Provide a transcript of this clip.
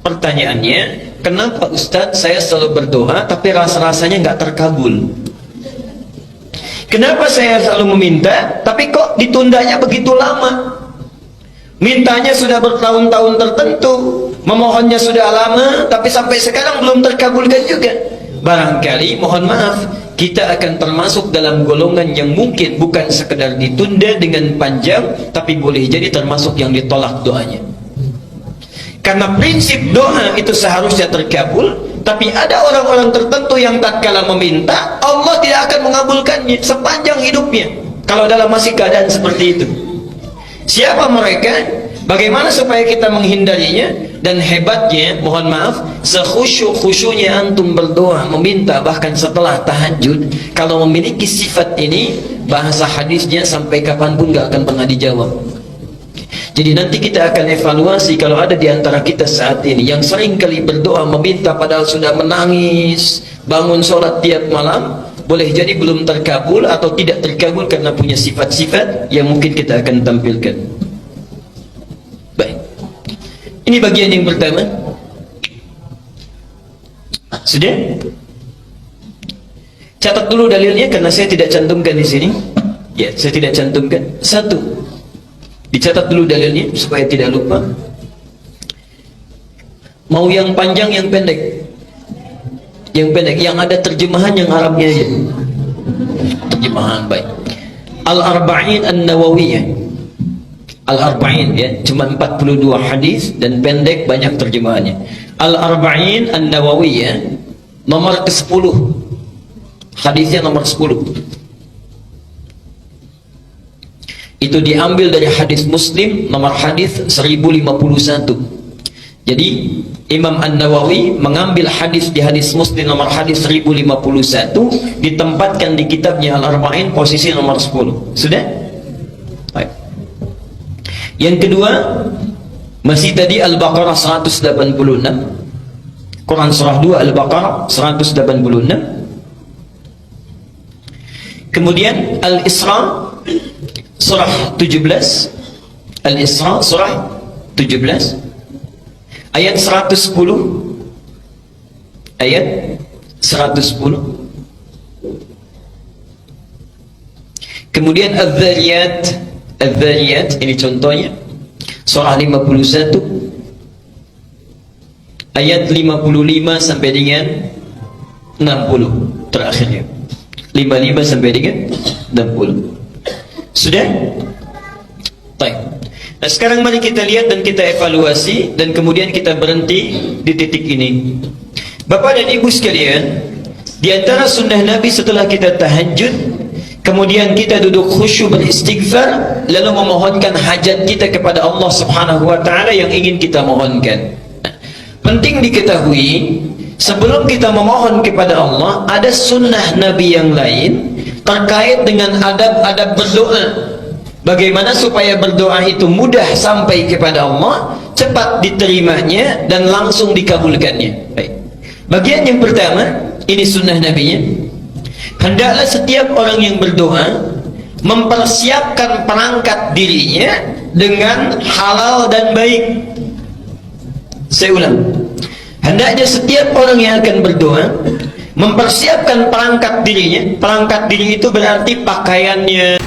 Pertanyaannya, kenapa Ustadz saya selalu berdoa tapi rasa-rasanya nggak terkabul? Kenapa saya selalu meminta tapi kok ditundanya begitu lama? Mintanya sudah bertahun-tahun tertentu, memohonnya sudah lama, tapi sampai sekarang belum terkabulkan juga. Barangkali, mohon maaf, kita akan termasuk dalam golongan yang mungkin bukan sekedar ditunda dengan panjang, tapi boleh jadi termasuk yang ditolak doanya. Karena prinsip doa itu seharusnya terkabul, tapi ada orang-orang tertentu yang tatkala meminta, Allah tidak akan mengabulkannya sepanjang hidupnya kalau dalam masih keadaan seperti itu. Siapa mereka? Bagaimana supaya kita menghindarinya? Dan hebatnya, mohon maaf, sekhusyuk-khusyuknya antum berdoa, meminta bahkan setelah tahajud, kalau memiliki sifat ini, bahasa hadisnya sampai kapanpun gak akan pernah dijawab. Jadi nanti kita akan evaluasi kalau ada di antara kita saat ini yang sering kali berdoa meminta padahal sudah menangis, bangun sholat tiap malam, boleh jadi belum terkabul atau tidak terkabul karena punya sifat-sifat yang mungkin kita akan tampilkan. Baik, ini bagian yang pertama. Sudah? Catat dulu dalilnya karena saya tidak cantumkan di sini. Ya, saya tidak cantumkan. Satu, dicatat dulu dalilnya supaya tidak lupa. Mau yang panjang yang pendek? Yang pendek, yang ada terjemahan yang Arabnya aja. Terjemahan, baik. Al-Arba'in An-Nawawiyah. Al-Arba'in ya, cuma 42 hadis dan pendek, banyak terjemahannya. Al-Arba'in An-Nawawiyah nomor ke-10. Hadisnya nomor 10. Itu diambil dari hadis Muslim nomor hadis 1051. Jadi Imam An-Nawawi mengambil hadis di hadis Muslim nomor hadis 1051, ditempatkan di kitabnya Al-Arba'in posisi nomor 10. Sudah? Baik. Yang kedua, masih tadi Al-Baqarah 186. Quran surah 2 Al-Baqarah 186. Kemudian Al-Isra surah 17, Al-Isra surah 17 ayat 110, ayat 110. Kemudian Adz-Dzariyat, Adz-Dzariyat ini contohnya surah 51 ayat 55 sampai dengan 60 terakhirnya, 55 sampai dengan 60. Sudah? Baik. Nah, sekarang mari kita lihat dan kita evaluasi dan kemudian kita berhenti di titik ini. Bapak dan Ibu sekalian, di antara sunnah Nabi setelah kita tahajud, kemudian kita duduk khusyuk beristighfar, lalu memohonkan hajat kita kepada Allah Subhanahu wa taala yang ingin kita mohonkan. Nah, penting diketahui, sebelum kita memohon kepada Allah, ada sunnah Nabi yang lain terkait dengan adab-adab berdoa. Bagaimana supaya berdoa itu mudah sampai kepada Allah, cepat diterimanya dan langsung dikabulkannya. Baik. Bagian yang pertama, ini sunnah Nabi-nya. Hendaklah setiap orang yang berdoa mempersiapkan perangkat dirinya dengan halal dan baik. Saya ulang. Hendaknya setiap orang yang akan berdoa mempersiapkan perangkat dirinya. Perangkat diri itu berarti pakaiannya,